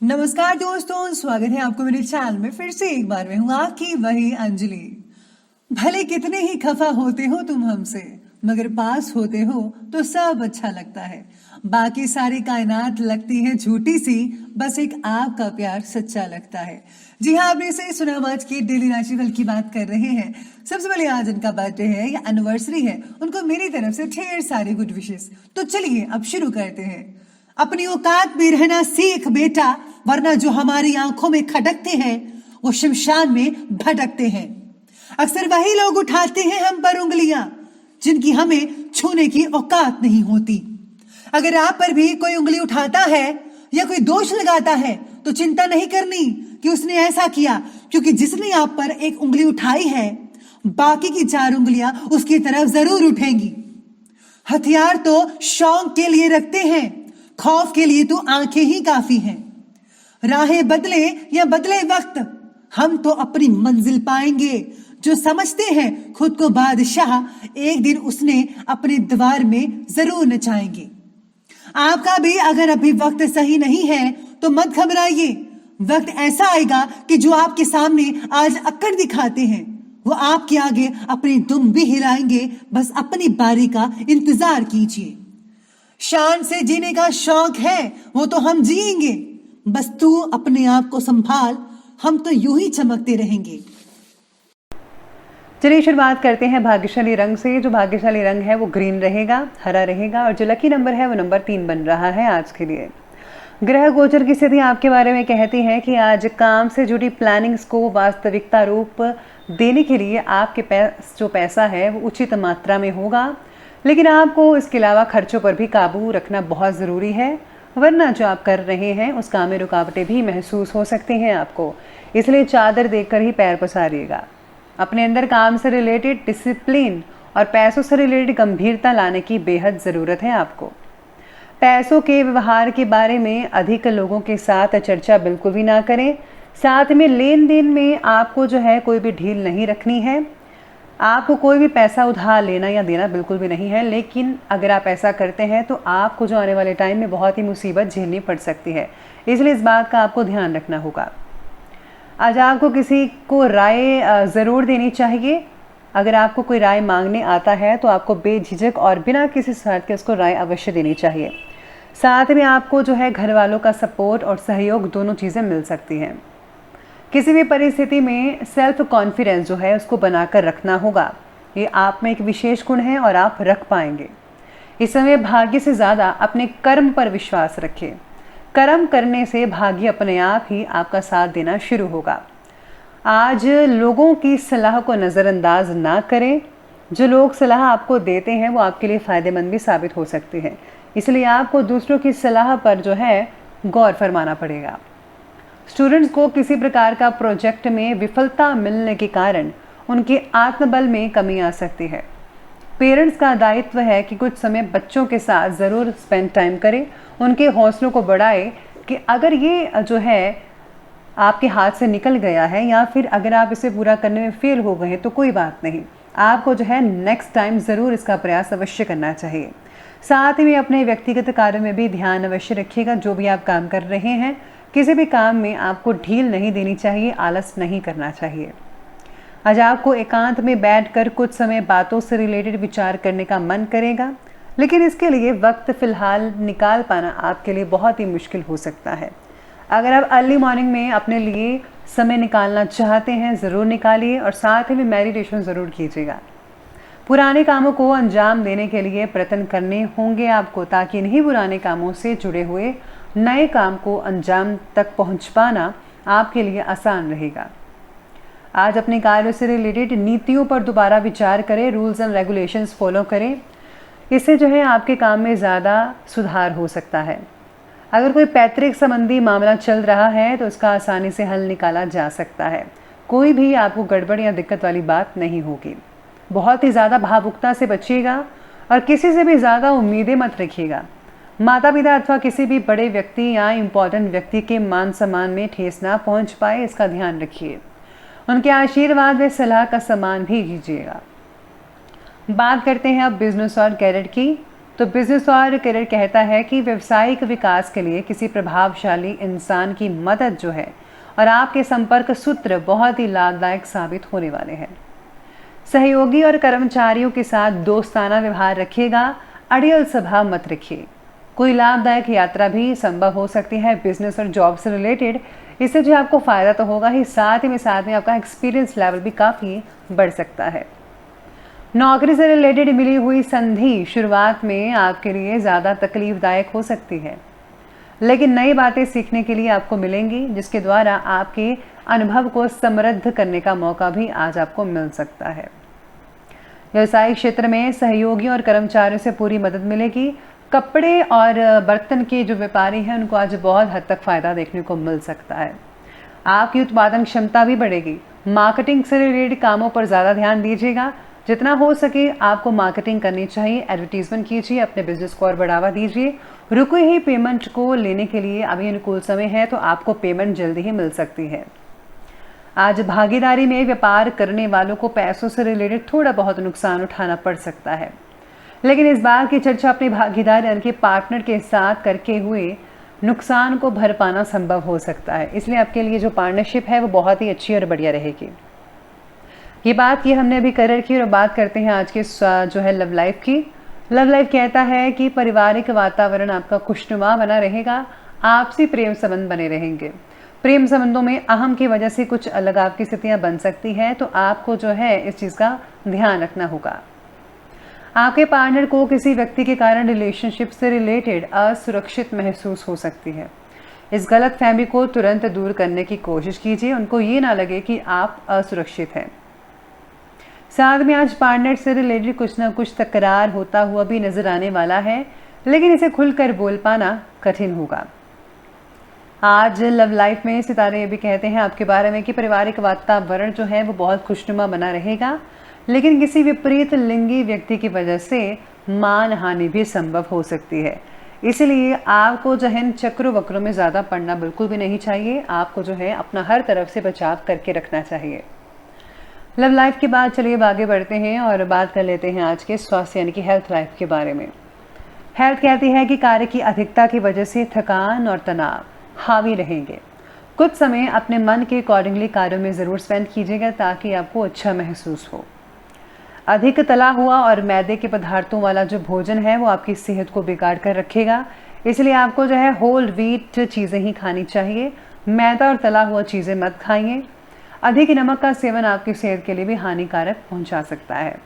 नमस्कार दोस्तों, स्वागत है आपको मेरे चैनल में। फिर से एक बार मैं हूँ आपकी वही अंजलि। भले कितने ही खफा होते हो तुम हमसे, मगर पास होते हो तो सब अच्छा लगता है। बाकी सारी कायनात लगती है झूठी सी, बस एक आपका प्यार सच्चा लगता है। जी हाँ, आपने सही सुना। आज की डेली राशिफल की बात कर रहे हैं। सबसे पहले आज उनका बर्थडे है या एनिवर्सरी है, उनको मेरी तरफ से ढेर सारी गुड विशेष। तो चलिए अब शुरू करते हैं। अपनी औकात में रहना सीख बेटा, वरना जो हमारी आंखों में खटकते हैं वो शमशान में भटकते हैं। अक्सर वही लोग उठाते हैं हम पर उंगलियां जिनकी हमें छूने की औकात नहीं होती। अगर आप पर भी कोई उंगली उठाता है या कोई दोष लगाता है तो चिंता नहीं करनी कि उसने ऐसा किया, क्योंकि जिसने आप पर एक उंगली उठाई है बाकी की 4 उंगलियां उसकी तरफ जरूर उठेंगी। हथियार तो शौक के लिए रखते हैं, खौफ के लिए तो आंखें ही काफी हैं। राहें बदले या बदले वक्त, हम तो अपनी मंजिल पाएंगे। जो समझते हैं खुद को बादशाह, एक दिन उसने अपने द्वार में जरूर नचाएंगे। आपका भी अगर अभी वक्त सही नहीं है तो मत घबराइए। वक्त ऐसा आएगा कि जो आपके सामने आज अक्कड़ दिखाते हैं वो आपके आगे अपनी दुम भी हिलाएंगे। बस अपनी बारी का इंतजार कीजिए। शान से जीने का शौक है वो तो हम जिएंगे, बस तू अपने आप को संभाल, हम तो यूं ही चमकते रहेंगे। चलिए शुरुआत करते हैं भाग्यशाली रंग से। जो भाग्यशाली रंग है वो ग्रीन रहेगा, हरा रहेगा, और जो लकी नंबर है वो नंबर 3 बन रहा है आज के लिए। ग्रह गोचर की स्थिति आपके बारे में कहती है कि आज काम से जुड़ी प्लानिंग्स को वास्तविकता रूप देने के लिए आपके पास जो पैसा है वो उचित मात्रा में होगा, लेकिन आपको इसके अलावा खर्चों पर भी काबू रखना बहुत ज़रूरी है, वरना जो आप कर रहे हैं उस काम में रुकावटें भी महसूस हो सकती हैं आपको। इसलिए चादर देखकर ही पैर पसारिएगा। अपने अंदर काम से रिलेटेड डिसिप्लिन और पैसों से रिलेटेड गंभीरता लाने की बेहद ज़रूरत है आपको। पैसों के व्यवहार के बारे में अधिक लोगों के साथ चर्चा बिल्कुल भी ना करें। साथ में लेन देन में आपको जो है कोई भी ढील नहीं रखनी है। आपको कोई भी पैसा उधार लेना या देना बिल्कुल भी नहीं है, लेकिन अगर आप ऐसा करते हैं तो आपको जो आने वाले टाइम में बहुत ही मुसीबत झेलनी पड़ सकती है, इसलिए इस बात का आपको ध्यान रखना होगा। आज आपको किसी को राय ज़रूर देनी चाहिए। अगर आपको कोई राय मांगने आता है तो आपको बेझिझक और बिना किसी शर्त के उसको राय अवश्य देनी चाहिए। साथ में आपको जो है घर वालों का सपोर्ट और सहयोग दोनों चीज़ें मिल सकती हैं। किसी भी परिस्थिति में सेल्फ कॉन्फिडेंस जो है उसको बनाकर रखना होगा। ये आप में एक विशेष गुण है और आप रख पाएंगे। इस समय भाग्य से ज़्यादा अपने कर्म पर विश्वास रखें। कर्म करने से भाग्य अपने आप ही आपका साथ देना शुरू होगा। आज लोगों की सलाह को नज़रअंदाज ना करें। जो लोग सलाह आपको देते हैं वो आपके लिए फ़ायदेमंद भी साबित हो सकते हैं, इसलिए आपको दूसरों की सलाह पर जो है गौर फरमाना पड़ेगा। स्टूडेंट्स को किसी प्रकार का प्रोजेक्ट में विफलता मिलने के कारण उनके आत्मबल में कमी आ सकती है। पेरेंट्स का दायित्व है कि कुछ समय बच्चों के साथ ज़रूर स्पेंड टाइम करें, उनके हौसलों को बढ़ाएं कि अगर ये जो है आपके हाथ से निकल गया है या फिर अगर आप इसे पूरा करने में फेल हो गए तो कोई बात नहीं, आपको जो है नेक्स्ट टाइम ज़रूर इसका प्रयास अवश्य करना चाहिए। साथ ही में अपने व्यक्तिगत कार्य में भी ध्यान अवश्य रखिएगा। जो भी आप काम कर रहे हैं, किसी भी काम में आपको ढील नहीं देनी चाहिए, आलस नहीं करना चाहिए। आज आपको एकांत में बैठकर कुछ समय बातों से रिलेटेड विचार करने का मन करेगा, लेकिन इसके लिए वक्त फ़िलहाल निकाल पाना आपके लिए बहुत ही मुश्किल हो सकता है। अगर आप अर्ली मॉर्निंग में अपने लिए समय निकालना चाहते हैं ज़रूर निकालिए, और साथ ही में मेडिटेशन ज़रूर कीजिएगा। पुराने कामों को अंजाम देने के लिए प्रयत्न करने होंगे आपको, ताकि इन्हीं पुराने कामों से जुड़े हुए नए काम को अंजाम तक पहुंच पाना आपके लिए आसान रहेगा। आज अपने कार्यों से रिलेटेड नीतियों पर दोबारा विचार करें, रूल्स एंड रेगुलेशंस फॉलो करें। इससे जो है आपके काम में ज़्यादा सुधार हो सकता है। अगर कोई पैतृक संबंधी मामला चल रहा है तो उसका आसानी से हल निकाला जा सकता है। कोई भी आपको गड़बड़ या दिक्कत वाली बात नहीं होगी। बहुत ही ज़्यादा भावुकता से बचिएगा और किसी से भी ज़्यादा उम्मीदें मत रखिएगा। माता पिता अथवा किसी भी बड़े व्यक्ति या इम्पोर्टेंट व्यक्ति के मान सम्मान में ठेस ना पहुंच पाए, इसका ध्यान रखिए। उनके आशीर्वाद व सलाह का सम्मान भी कीजिएगा। बात करते हैं अब बिजनेस और कैरियर की। तो बिजनेस और करियर कहता है कि व्यवसायिक विकास के लिए किसी प्रभावशाली इंसान की मदद जो है और आपके संपर्क सूत्र बहुत ही लाभदायक साबित होने वाले हैं। सहयोगी और कर्मचारियों के साथ दोस्ताना व्यवहार रखिएगा, अड़ियल सभा मत रखिए। कोई लाभदायक यात्रा भी संभव हो सकती है बिजनेस और जॉब से रिलेटेड। इससे जो आपको फ़ायदा तो होगा ही, साथ में आपका एक्सपीरियंस लेवल भी काफ़ी बढ़ सकता है। नौकरी से रिलेटेड मिली हुई संधि शुरुआत में आपके लिए ज़्यादा तकलीफदायक हो सकती है, लेकिन नई बातें सीखने के लिए आपको मिलेंगी, जिसके द्वारा आपके अनुभव को समृद्ध करने का मौका भी आज आपको मिल सकता है। व्यवसायिक क्षेत्र में सहयोगियों और कर्मचारियों से पूरी मदद मिलेगी। कपड़े और बर्तन के जो व्यापारी हैं उनको आज बहुत हद तक फ़ायदा देखने को मिल सकता है। आपकी उत्पादन क्षमता भी बढ़ेगी। मार्केटिंग से रिलेटेड कामों पर ज़्यादा ध्यान दीजिएगा। जितना हो सके आपको मार्केटिंग करनी चाहिए, एडवर्टीजमेंट कीजिए, अपने बिजनेस को और बढ़ावा दीजिए। रुकी हुई पेमेंट को लेने के लिए अभी अनुकूल समय है, तो आपको पेमेंट जल्दी ही मिल सकती है। आज भागीदारी में व्यापार करने वालों को पैसों से रिलेटेड थोड़ा बहुत नुकसान उठाना पड़ सकता है, लेकिन इस बार की चर्चा अपने भागीदार यानी कि पार्टनर के साथ करके हुए नुकसान को भर पाना संभव हो सकता है। इसलिए आपके लिए जो पार्टनरशिप है वो बहुत ही अच्छी और बढ़िया रहेगी। ये बात की हमने अभी करियर की, और बात करते हैं आज के जो है लव लाइफ की। लव लाइफ कहता है कि पारिवारिक वातावरण आपका खुशनुमा बना रहेगा। आपसी प्रेम संबंध बने रहेंगे। प्रेम संबंधों में अहम की वजह से कुछ अलग आपकी स्थितियां बन सकती हैं, तो आपको जो है इस चीज़ का ध्यान रखना होगा। आपके पार्टनर को किसी व्यक्ति के कारण रिलेशनशिप से रिलेटेड असुरक्षित महसूस हो सकती है। इस गलत फहमी को तुरंत दूर करने की कोशिश कीजिए। उनको ये ना लगे कि आप असुरक्षित हैं। साथ में आज पार्टनर से रिलेटेड कुछ ना कुछ तकरार होता हुआ भी नजर आने वाला है, लेकिन इसे खुलकर बोल पाना कठिन होगा। आज लव लाइफ में सितारे ये भी कहते हैं आपके बारे में कि पारिवारिक वातावरण जो है वो बहुत खुशनुमा बना रहेगा, लेकिन किसी विपरीत लिंगी व्यक्ति की वजह से मान हानि भी संभव हो सकती है। इसलिए आपको जो है चक्रों वक्रों में ज़्यादा पड़ना बिल्कुल भी नहीं चाहिए। आपको जो है अपना हर तरफ से बचाव करके रखना चाहिए। लव लाइफ के बाद चलिए आगे बढ़ते हैं और बात कर लेते हैं आज के स्वास्थ्य यानी कि हेल्थ लाइफ के बारे में। हेल्थ कहती है कि कार्य की अधिकता की वजह से थकान और तनाव हावी रहेंगे। कुछ समय अपने मन के अकॉर्डिंगली कार्यों में ज़रूर स्पेंड कीजिएगा ताकि आपको अच्छा महसूस हो। अधिक तला हुआ और मैदे के पदार्थों वाला जो भोजन है वो आपकी सेहत को बिगाड़ कर रखेगा। इसलिए आपको जो है होल व्हीट चीज़ें ही खानी चाहिए। मैदा और तला हुआ चीज़ें मत खाइए। अधिक नमक का सेवन आपकी सेहत के लिए भी हानिकारक पहुंचा सकता है।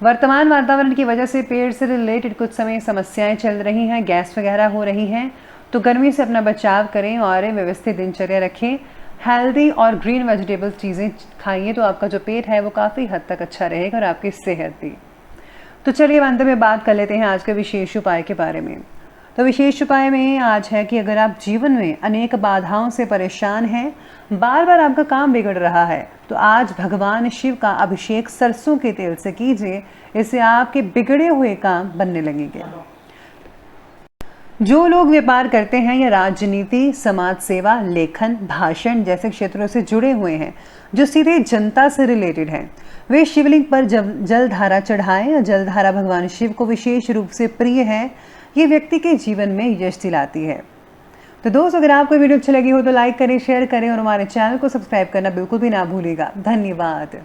वर्तमान वातावरण की वजह से पेट से रिलेटेड कुछ समय समस्याएं चल रही हैं, गैस वगैरह हो रही हैं, तो गर्मी से अपना बचाव करें और व्यवस्थित दिनचर्या रखें। हेल्दी और ग्रीन वेजिटेबल चीज़ें खाइए तो आपका जो पेट है वो काफ़ी हद तक अच्छा रहेगा और आपकी सेहत भी। तो चलिए अंत में बात कर लेते हैं आज के विशेष उपाय के बारे में। तो विशेष उपाय में आज है कि अगर आप जीवन में अनेक बाधाओं से परेशान हैं, बार बार आपका काम बिगड़ रहा है, तो आज भगवान शिव का अभिषेक सरसों के तेल से कीजिए। इससे आपके बिगड़े हुए काम बनने लगेंगे। जो लोग व्यापार करते हैं या राजनीति, समाज सेवा, लेखन, भाषण जैसे क्षेत्रों से जुड़े हुए हैं, जो सीधे जनता से रिलेटेड हैं, वे शिवलिंग पर जल धारा चढ़ाएं। और जल धारा भगवान शिव को विशेष रूप से प्रिय है। ये व्यक्ति के जीवन में यश दिलाती है। तो दोस्तों, अगर आपको वीडियो अच्छी लगी हो तो लाइक करें, शेयर करें और हमारे चैनल को सब्सक्राइब करना बिल्कुल भी ना भूलिएगा। धन्यवाद।